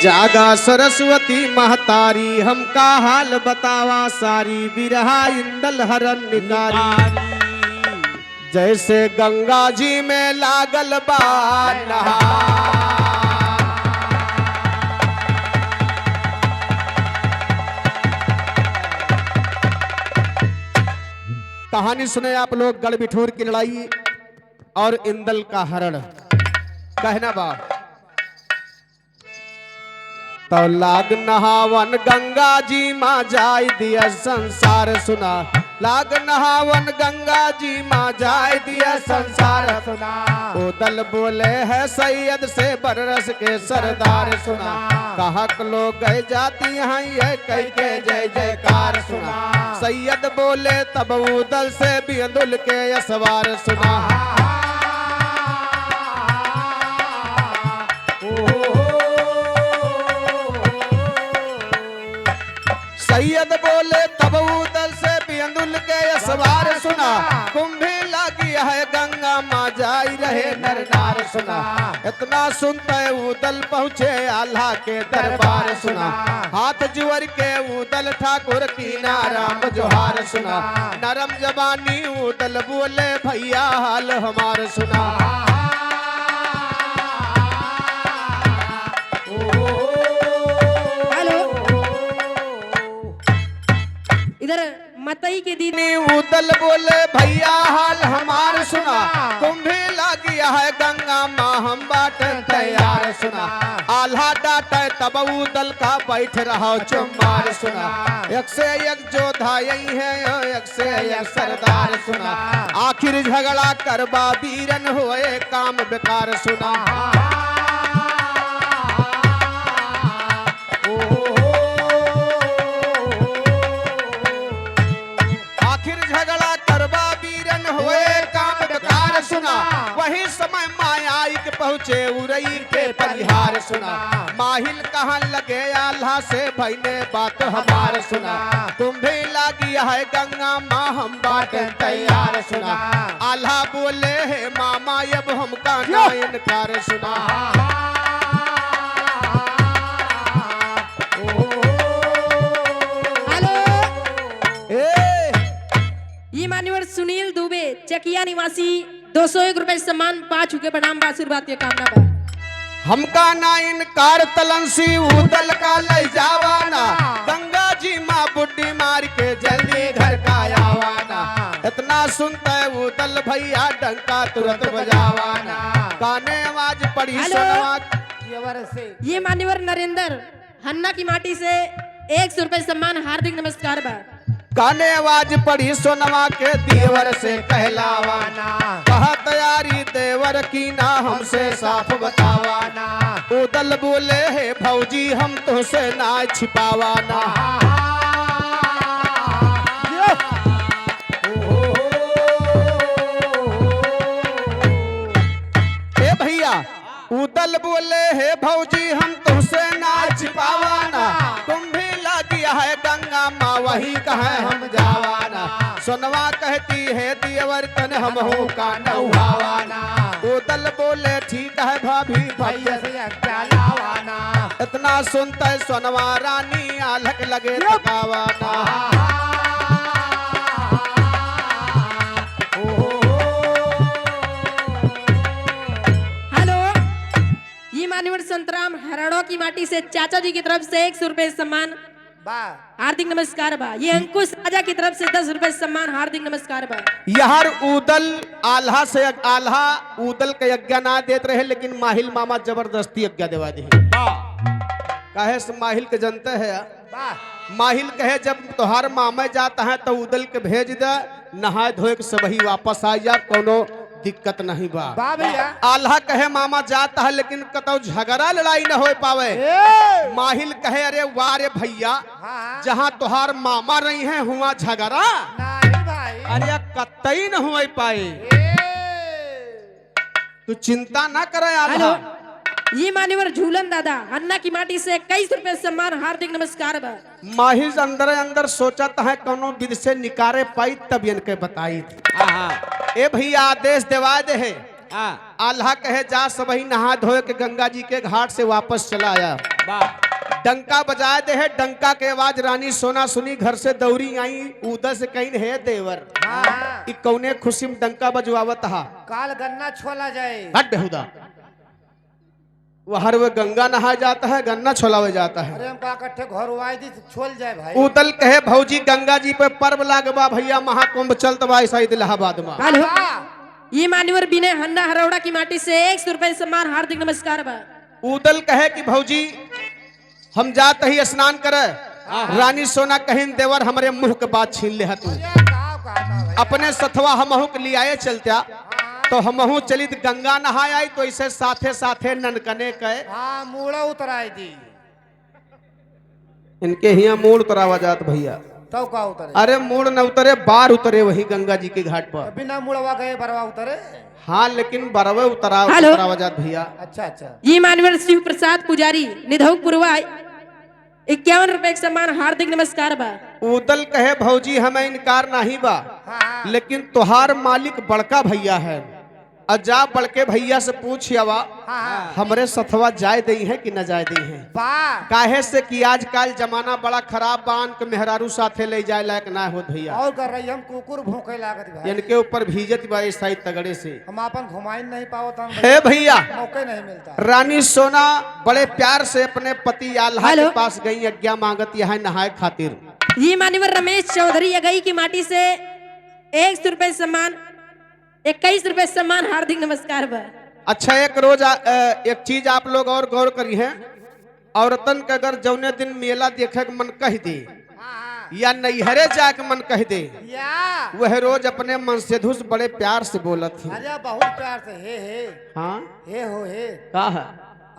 जागा सरस्वती महतारी हमका हाल बतावा सारी बिरहा इंदल हरन निकारी जैसे गंगा जी में लागल बा कहानी सुने आप लोग गढ़बिठूर की लड़ाई और इंदल का हरण। कहना बा तो लाग नहावन गंगा जी माँ जाय दिया संसार सुना। लाग नहावन गंगा जी माँ जाय दिया संसार सुना। उदल बोले है सैयद से बरस के सरदार सुना। कहक लोग गए जाती हैं ये कह के जय जयकार सुना। सैयद बोले तब उदल से बिंदुल के असवार सुना। सैयद बोले तब उदल से बिंदुल के असवार सुना। कुंभी लगी है गंगा माँ जाई रहे नर नार सुना। इतना सुनते उदल पहुँचे आल्हा के दरबार सुना। हाथ जुवर के उदल ठाकुर की नाराम जोहार सुना। नरम जबानी उदल बोले भैया हाल हमार सुना। इधर मतई के दिन उदल बोले भैया हाल हमार सुना। कुंभी लगी है गंगा माँ हम बाट तैयार सुना। आल्हा डाटे तब उदल का बैठ रहा चुमार सुना। एक से एक जोधा यही है एक से एक सरदार सुना। आखिर झगड़ा करबा वीरन हुए काम बेकार सुना। सुना वही समय माया के पहुँचे उरई के परिहार सुना। माहिल कहाँ लगे आल्हा से भईने बात हमार सुना। तुम्हें लगी है गंगा माँ हम बाट तैयार सुना। आल्हा बोले है मामा अब हमका ना इनकार सुना। ये मान्यवर सुनील दुबे चकिया निवासी 201 रुपए सम्मान 5 के प्रणाम आशीर्वाद के कामना बा। हमका ना इनकार तलंसी उदल का ले जावाना। गंगा जी माँ बुड्ढी मार के जल्दी घर का आवाना। इतना सुनते उदल भैया डंका तुरंत बजावाना। गाने आवाज पड़ी सुनवा से। ये मान्यवर नरेंद्र हन्ना की माटी से 100 रुपए सम्मान हार्दिक नमस्कार बा। गाने आवाज पड़ी सोनवा के देवर से कहलावाना। कहा तैयारी देवर की ना हमसे साफ बतावाना। उदल बोले है भौजी हम तुझसे ना छिपावाना। ए भैया उदल बोले है भौजी हम तुझसे ना छिपावाना। तुम भी लगी है गंगा माँ वही कहे हम जावाना। सुनवा कहती है दियवर कन हम हो का नौहावाना। उदल बोले ठीक है भाभी भैया से लावाना। इतना सुनते सुनवा रानी आलक लगे थकावाना। मान्यवर संतराम हरणों की माटी से चाचा जी की तरफ से 100 रुपए सम्मान हार्दिक नमस्कार बा। ये अंकुश राजा की तरफ से 10 रुपए सम्मान हार्दिक नमस्कार बा। यार उदल आल्हा से आल्हा उदल के यज्ञ ना देते रहे लेकिन माहिल मामा जबरदस्ती यज्ञ देवा दे। काहे से माहिल के जनते है माहिल कहे जब तोहार मामा जाता है तो उदल के भेज दे नहाए धोए के सब ही वापस आ जा कोनो दिक्कत नहीं बा। आल्हा कहे मामा जाता है लेकिन कतौ झगड़ा लड़ाई न हो पावे। माहिल कहे अरे वारे भैया जहाँ तुहार मामा रही हैं हुआ झगड़ा अरे कतई न हो पाए। तू चिंता ना करे आल्हा। ये मान्यवर झूलन दादा अन्ना की माटी से 21 रुपए सम्मान हार्दिक नमस्कार बा। माहिल अंदर अंदर सोचत है कोनो विध से निकारे पाई तब इनके बताई। ए भैया आदेश देवा दे है आल्हा कहे जा सबही नहा धोए के गंगा जी के घाट से वापस चला आया। डंका बजाए दे है, डंका के आवाज रानी सोना सुनी, घर से दौड़ी आई, उधर से कहीं है देवर इ कौने खुशी में डंका बजवावत हा। काल गन्ना छोला जाए। हट बेहुदा, वो हर वे गंगा नहाया जाता है, गन्ना छोलावे जाता है। अरे हम का इकट्ठे घर उवाई दी छोल जाए भाई। उदल कहे भौजी गंगा जी पे पर्व लागबा भैया, महाकुंभ चलत बा ऐसा इलाहाबाद में। हेलो, ये मान्यवर विनय हन्ना हरौड़ा की माटी से 100 रुपए सम्मान, हार्दिक नमस्कार बा। उदल कहे कि भौजी हम जाते ही स्नान करे, रानी सोना कहीं देवर हमारे मुंह के बात छीन ले तू, अपने सथवा हमहू के लिए आए चलत्या, तो हमहू चलित गंगा नहाए आई, तो इसे साथे साथे ननकने कहे हाँ मूड़ा उतराई दी। इनके हिया मूड उतरावा जात भैया। तो का उतरे? अरे मूड न उतरे, बार उतरे वही गंगा जी के घाट पर। बिना मुड़वा गए बरवा उतरे। हाँ लेकिन बरवे हेलो। उतरावा जात भैया। अच्छा अच्छा। ये मान्यवर शिव प्रसाद पुजारी निधौक पूर्वा 51 रुपए के सम्मान, हार्दिक नमस्कार बा। उदल कहे भौजी हमें इनकार नहीं बा, हाँ लेकिन तुहार मालिक बड़का भैया है, अजा बड़के भैया से पूछ यावा हाँ हमरे सथवा जाय दी है कि न जाय दी है। बा काहे से कि आजकल जमाना बड़ा खराब बान के मेहरारू साथे ले जाए लायक ना हो भैया। और कर रही हम कुकुर भूखे लागत भाई। इनके ऊपर भीजत बा इस तगड़े से। हम अपन घुमाई नहीं पावत हम हे भैया, मौके नहीं मिलता। रानी सोना बड़े प्यार से अपने पति आल्हा के हेलो। पास गई, आज्ञा मांगत यहाँ नहाए खातिर। ये मान्यवर रमेश चौधरी अगई की माटी से 100 रुपए सम्मान, 21 रुपए सम्मान, हार्दिक नमस्कार बा। अच्छा एक एक चीज आप लोग और गौर करी है, औरतन के अगर जौने दिन मेला देखे के मन कह दे या नैहरे जाके मन कह दे, या वह रोज अपने मन से धुस बड़े प्यार से बोलत थी। अरे बहुत प्यार से हे हाँ हे हो हे का है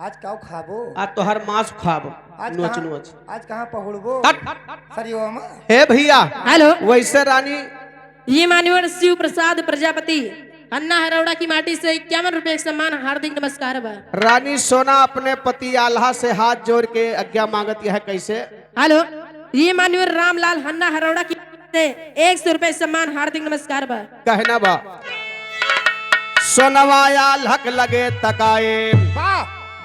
आज काऊ खाबो। आज तो हर मांस खाब आज नोच कहाँ नोच। आज कहाँ पहुड़बो सरियो में। हे भैया, हेलो, वैसे रानी ये मान्यवर शिव प्रसाद प्रजापति अन्ना हरौड़ा की माटी से 51 रुपए के सम्मान, हार्दिक नमस्कार बा। रानी सोना अपने पति आल्हा से हाथ जोड़ के आज्ञा मांगत यह कैसे। हेलो, ये मान्यवर रामलाल हन्ना हरौड़ा की माटी से 100 रुपए सम्मान, हार्दिक नमस्कार बा। कहना बा सोनवाया लक लगे तकाए,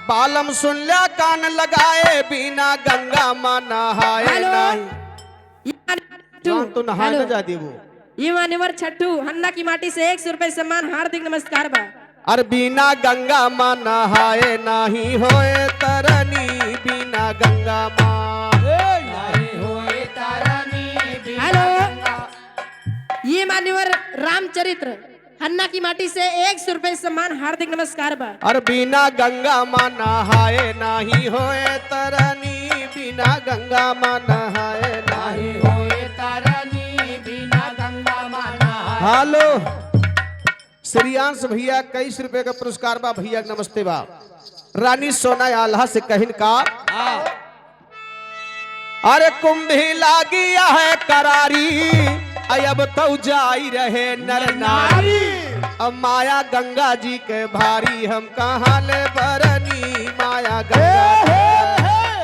बालम सुन लिया कान लगाए, बिना गंगा मां नहाए हेलो। नहीं। ये मान्यवर जान तो नहाए हेलो, न जा देबो। ये मान्यवर छट्टू हन्ना की माटी से 100 रुपए सम्मान, हार्दिक नमस्कार बा। अर बिना गंगा मां नहाए नहीं होए तरनी, बिना गंगा मां हेलो, ये मान्यवर रामचरित्र हन्ना की माटी से 100 रुपए सम्मान, हार्दिक नमस्कार बा। और बिना गंगा मां नहाए नहीं होए तरनी, बिना गंगा मां नहाए नहीं होए तरनी, बिना गंगा मां नहाए। हेलो श्रीयांश भैया 21 रुपए का पुरस्कार बा भैया, नमस्ते बा। रानी सोना आल्हा से कहिन का अरे कुंभी लागिया है करारी, अब तो जाई रहे नर नारी, अब माया गंगा जी के भारी, हम कहाँ ले बरनी माया गंगा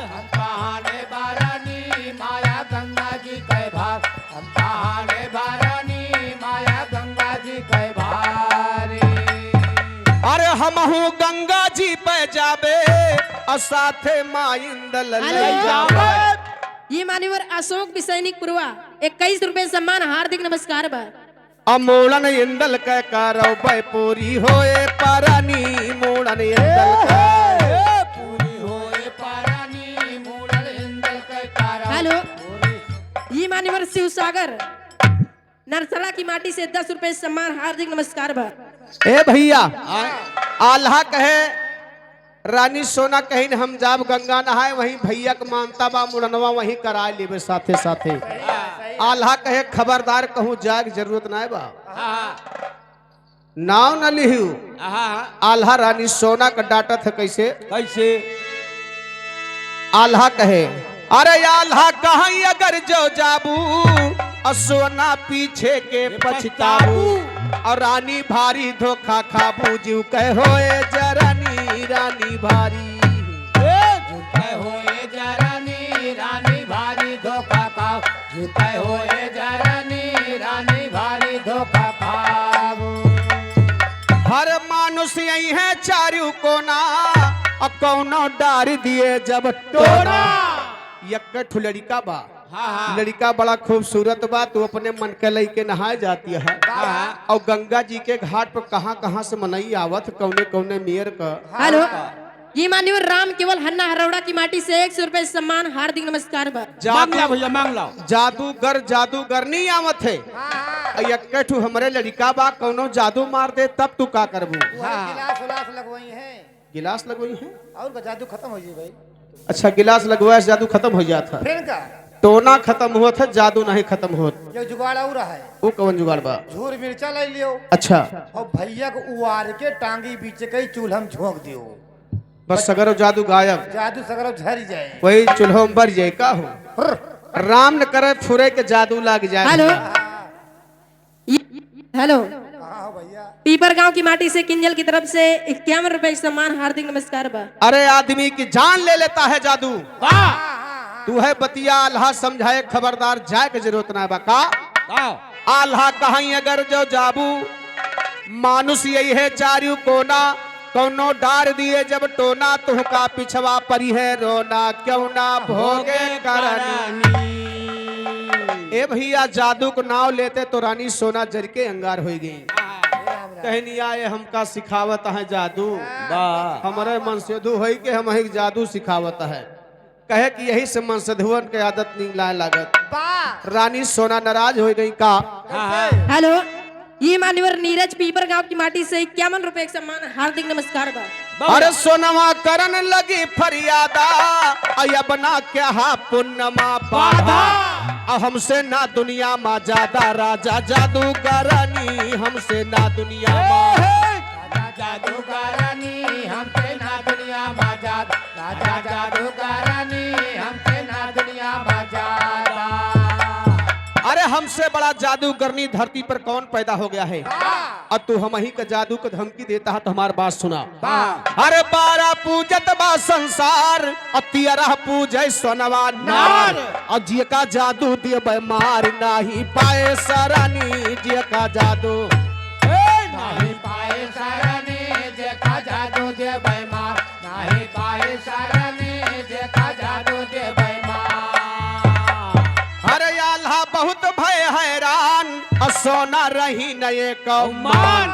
हम कहाँ ले बरनी माया गंगा जी के भार। हम कहाँ ले बरनी माया गंगा जी के भारी। अरे हमहू गंगा जी पे जाबे और साथे माँ इंदल ले जाबे। ये मान्यवर अशोक बिसैनिक पुरवा 21 रुपए सम्मान, हार्दिक नमस्कार बा। अमोड़न इंदल के करौ पूरी होए परनी, मोड़न इंदल के पूरी होए पारानी मूड़ल इंदल के कारा। हेलो, ये मान्यवर शिव सागर नरसड़ा की माटी से 10 रुपए सम्मान, हार्दिक नमस्कार बा। ए भैया, आल्हा कहे रानी सोना कहीं हम जाब गंगा नहाए, वहीं भैया के मानता बा मुड़नवा वहीं कराए लेबे साथे साथे। आल्हा कहे खबरदार कहूँ जाए जरूरत ना बा, नाव न लिहू। आल्हा रानी सोना का डांटत है कैसे कैसे। आल्हा कहे अरे आल्हा कहीं अगर जो जाबू और सोना पीछे के पछताबू, और रानी भारी धोखा खाबू, जीव कह होए जरानी रानी भारी, झुके होए जरानी रानी भारी धोखा खाओ। झुके होए जरानी रानी भारी धोखा खाओ। हर मानुष यही है चारू कोना, और कौनो डार दिए जब टोना। यक्कठ लड़का बा, लड़का बड़ा खूबसूरत बा, तो अपने मन के लइके नहाए जाती है। और गंगा जी के घाट पर कहाँ कहाँ से मनई आवत, कौने कौने मेयर का। हेलो, ये मान्यवर राम केवल हन्ना हरौड़ा की माटी से 100 रुपए सम्मान हार्दिक नमस्कार बा। मांगला भैया मांगला। जादूगर नहीं आवत है। यक्कठ हमरे लड़का बा, कौनो जादू मार दे तब तू का करबू। गिलास उलास लगवाई है गिलास लगवाई है। और का जादू खत्म हो जाए भाई। अच्छा, गिलास लगवाए से जादू खत्म हो जाता। फिर का टोना खत्म हुआ था, जादू नहीं खत्म हुआ। ये जुगाड़ और है। वो कौन जुगाड़ बा? झूर मिर्चा ले लियो अच्छा, और भैया को उवार के टांगी बीच के चूल्हा में झोंक दियो, बस सगरो जादू गायब। जादू सगरो झर जाए। वही चूल्हो में बर जाए का हो। राम न करे फुरे के जादू लग जाए। हेलो, हेलो, हाँ भैया। पीपर गांव की माटी से किंजल की तरफ से 51 रुपए सम्मान हार्दिक नमस्कार बा। अरे आदमी की जान ले लेता है जादू। तू है बतिया आल्हा समझाए, खबरदार जाए के जरूरत ना बा का। आल्हा कहीं अगर जो जाबू, मानुष यही है चारू कोना, कौनो डार दिए जब टोना, तुहका पिछवा परी है रोना, क्यों ना भोगे करनी। ए भैया, जादू को नाव लेते तो रानी सोना जर के अंगार हो गई। कहनी आए हमका सिखावत है जादू, हमारे मन से दू है कि हम ही जादू सिखावत है। कहे कि यही से मन से धुवन के आदत नहीं लाए लागत। रानी सोना नाराज हो गई का। हेलो, ये मान्यवर नीरज पीपर गांव की माटी से 51 रुपए सम्मान हार्दिक नमस्कार बा। अरे सोनवा करन लगी फरियादा, बना क्या हा पुन्नमा बाधा। हमसे ना दुनिया मा ज्यादा राजा जादू करनी, हमसे ना दुनिया मा जादू करनी, हमसे ना दुनिया मा ज्यादा। राजा जादू करनी, हमसे ना दुनिया मा ज्यादा। अरे हमसे बड़ा जादू करनी धरती पर कौन पैदा हो गया है। और तू हम ही का जादू को धमकी देता है, तो हमारी बात सुना। अरे 12 पूजत बा संसार, 13 पूजे सोनवा नार। और जिय का जादू दिए मार, नाही पाए सरानी जिय का जादू। नहीं पाए सरनी, जेका जादू दे बेमार। नहीं पाए सरनी, जेका जादू दे बेमार। अरे आल्हा बहुत भय हैरान, सोना रही नये कौमान।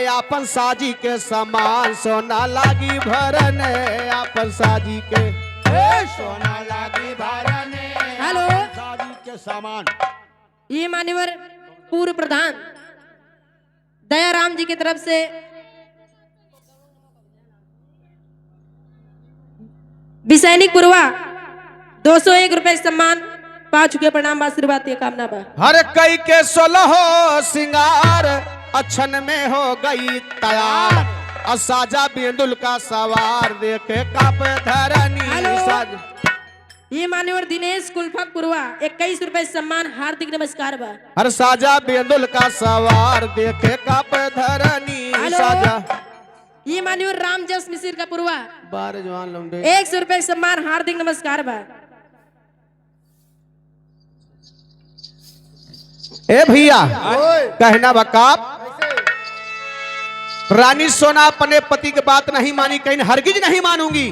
अपन साजी के समान, सोना लागी भरने अपन साजी के। सोना लागी भरने, हेलो, साजी के सामान। ये मान्यवर पूर्व प्रधान दयाराम जी की तरफ से बिसैनिक पुरवा 201 रुपए सम्मान पा चुके, प्रणाम आशीर्वाद की कामना बा। हर कई के 16 सिंगार, अच्छन में हो गई तैयार। और साजा बेंदुल का सवार, देखे काप धरनी हेलो। साज। ये मान्यवर दिनेश कुल्फक पुरवा 21 रुपए सम्मान हार्दिक नमस्कार बा। हर साजा बेंदुल का सवार, देखे काप धरनी हेलो। साजा। ये मान्यवर राम जस मिसिर का पुरवा 12 जवान लौंडे। 100 रुपए सम्मान हार्दिक नमस्कार बा। ए भैया, कहना बकाप रानी सोना अपने पति की बात नहीं मानी, कहीं हरगिज नहीं मानूंगी।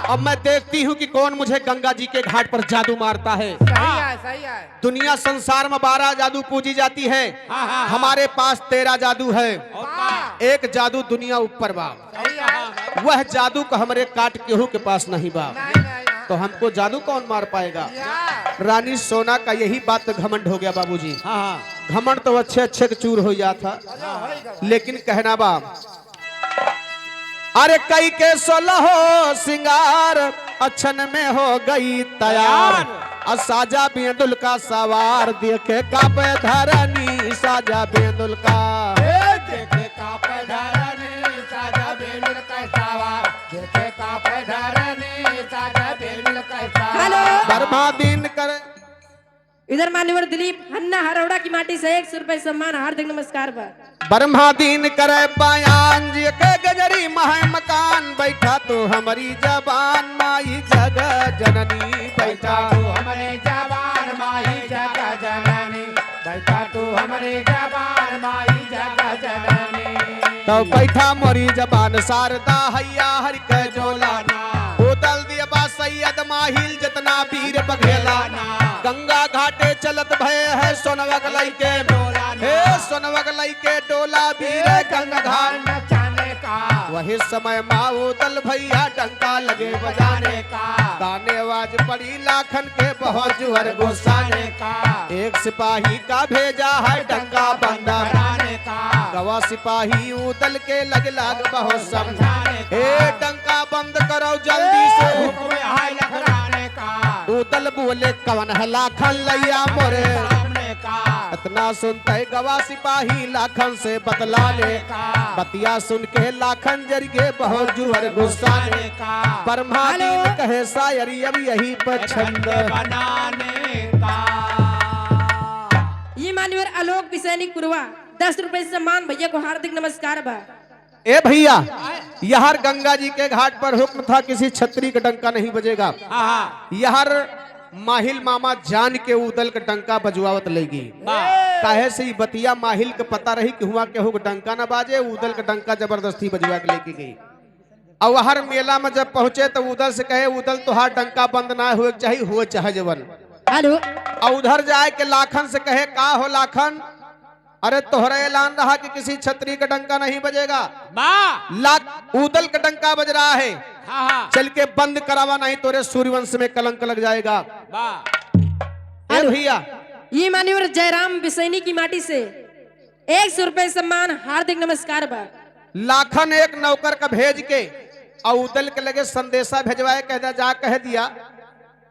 अब मैं देखती हूँ कि कौन मुझे गंगा जी के घाट पर जादू मारता है। सही है, सही है। दुनिया संसार में 12 जादू पूजी जाती है, हमारे पास 13 जादू है। एक जादू दुनिया ऊपर बा, सही है। वह जादू को हमारे काट केहू के पास नहीं बा। नहीं, नहीं, तो हमको जादू कौन मार पाएगा। या। रानी सोना का यही बात तो घमंड हो गया बाबूजी। घमंड तो अच्छे अच्छे के चूर हो जाता, लेकिन कहना बा। अरे कई के 16 सिंगार, अच्छन में हो गई तैयार। और साजा बेंदुल का सवार, देखे काप धरनी साजा बेंदुल का। देखे काप धरनी, साजा बेंदुल का सवार। देखे काप धरनी, साजा बेंदुल का सवार। हेलो, बर्मा दिन कर। इधर मान्यवर दिलीप हन्ना हरौड़ा की माटी से 100 रुपए सम्मान हार्दिक नमस्कार बा। ब्रह्मा दीन करे बयान, जी के गजरी मह मकान। बैठा तो हमारी जबान, माई जग जननी बैठा। तू हमारे जबान, माही जग जननी। बैठा तू हमारे जबान, माही जग जननी। तो बैठा मोरी जबान, शारदा हैया हर के जोला। बाद माहिल जितना वीर बघेला गंगा घाटे चलत भय है सोनवक लइके हे सोनवक लइके डोला वीर गंगा घाट नचाने का वही समय माऊदल भैया डंका लगे बजाने का गाने आवाज पड़ी लाखन के बहुत जुअर गोसाने का एक सिपाही का भेजा है डंका बंदा कराने का गवा सिपाही उदल के लग लाग बहुत समझा समझाने का ए डंका बंद करो जल्दी से हुक्म है लखराने का उदल बोले कवन है लाखन लैया मोरे सामने का इतना सुनते गवा सिपाही लाखन से बतलाने बतिया सुन के लाखन जरिए बहुत जुअर गुस्साने का परमादीन कहे शायरी अब यही पर छंद बनाने का ये मान्यवर आलोक बिसैनिक पुरवा 10 रुपए सम्मान भैया को हार्दिक नमस्कार बा। ए भैया यहर गंगा जी के घाट पर हुक्म था किसी छतरी का डंका नहीं बजेगा। यहर माहिल मामा जान के उदल का डंका बजवावत लेगी काहे से ही बतिया माहिल के पता रही कि हुआ केहू का डंका न बाजे उदल का डंका जबरदस्ती बजवा के लेके गई। और हर मेला में जब पहुंचे तो उदल से कहे उदल तुहार डंका बंद ना हुए चाहिए हुए चाहे जवन। हेलो और उधर जाए के लाखन से कहे का हो लाखन अरे तोहरा ऐलान रहा कि किसी छतरी का डंका नहीं बजेगा लाख उदल का डंका बज रहा है चल के बंद करावा नहीं तोरे सूर्यवंश में कलंक लग जाएगा। ए भैया ये मान्यवर जयराम बिसैनी की माटी से 100 रुपए सम्मान हार्दिक नमस्कार बा। लाखन एक नौकर का भेज के और उदल के लगे संदेशा भेजवाए कह जा कह दिया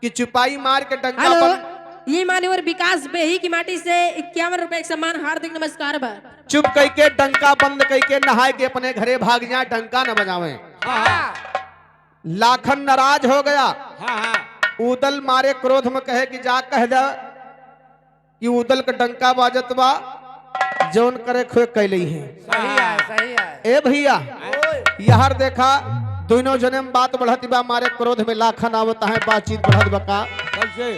कि चुपाई मार के डंका हेलो बंद ये मान्यवर विकास बेही की माटी से 51 रुपए सम्मान हार्दिक नमस्कार बा। चुप कह के डंका बंद कह के नहाए के अपने घरे भाग जाए डंका न बजावे। लाखन नाराज हो गया उदल मारे क्रोध में कहे कि जा कह दे कि उदल का डंका बाजत बा जौन करे खोए कैली है। सही है ए भैया यहर देखा दोनों जने में बात बढ़ती बा मारे क्रोध में लाखन आवता है बातचीत बढ़त बका कैसे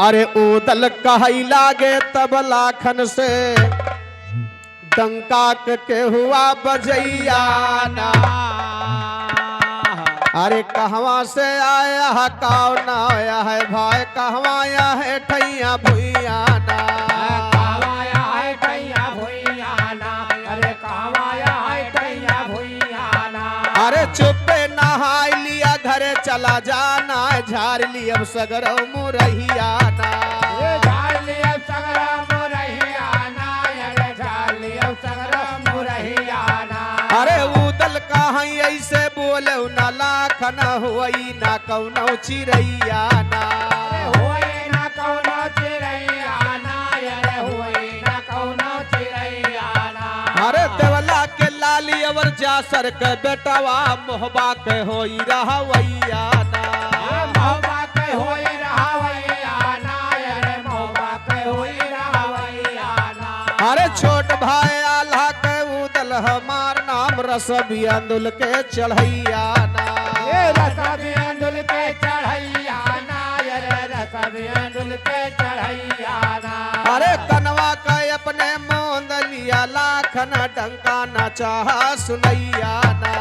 अरे उदल कहई लागे तब लाखन से डंका के हुआ बजैया ना अरे कहवा से आया है कौन आया है भाई कहवा आया है ठैया भुइया ना कहवाया है ठैया भुइया ना अरे कहवाया है ठैया भुइया ना अरे चुप्पे नहाय लिया घरे चला जाना झाड़ लिया सगर मुरहिया ना झाड़ लिया सगरा मुरहिया ना अरे झाड़ लिया सगरा मुरहिया ना अरे उदल कहाँ ऐसे बोले न लाखन हुई ना कौनो चिड़ैया ना हुई ना कौनो चिड़ैया ना अरे हुई ना कौनो चिड़ैया ना अरे देवला के लाली अवर जासर के बेटवा मोहबा के होई रहवैया ना मोहबा के होई रहवैया ना अरे मोहबा के होई रहवैया ना अरे छोट भाई आल्हा के उदल हमार नाम रसबी अंदुल के चढ़ैया ना रसबी अंदुल के चढ़ैया ना अरे रसबी अंदुल के चढ़ैया ना अरे कनवा का अपने मोंद लिया लाखन डंका न चाह सुनैया ना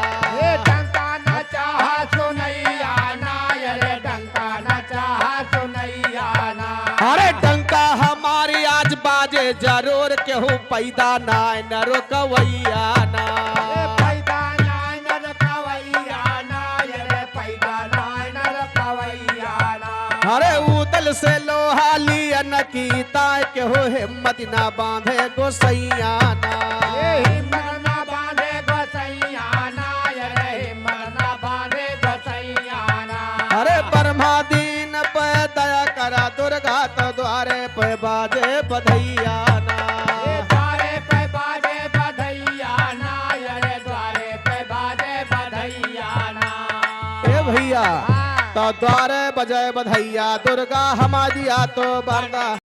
डंका न चाह सुनैया ना अरे डंका न चाह सुनैया ना अरे डंका हमारी आज बाजे जरूर केहू पैदा ना न रोकवैया ना पैदा ना रखवैया ना अरे पैदा ना रखवैया ना अरे उदल से लोहा लियन की ताय केहू हिम्मत ना बांधे गोसैया ना हिम्मत ना बांधे गोसैया ना अरे हिम्मत ना बांधे गोसैया ना अरे ब्रह्मा दीन पे दया करा दुर्गा तो द्वारे पे बाजे बधैया ना द्वारे पे बाजे बधैया ना अरे द्वारे पे बाजे बधैया ना ए भैया तो द्वारे बजाए बधैया दुर्गा हमारी आ तो बरदा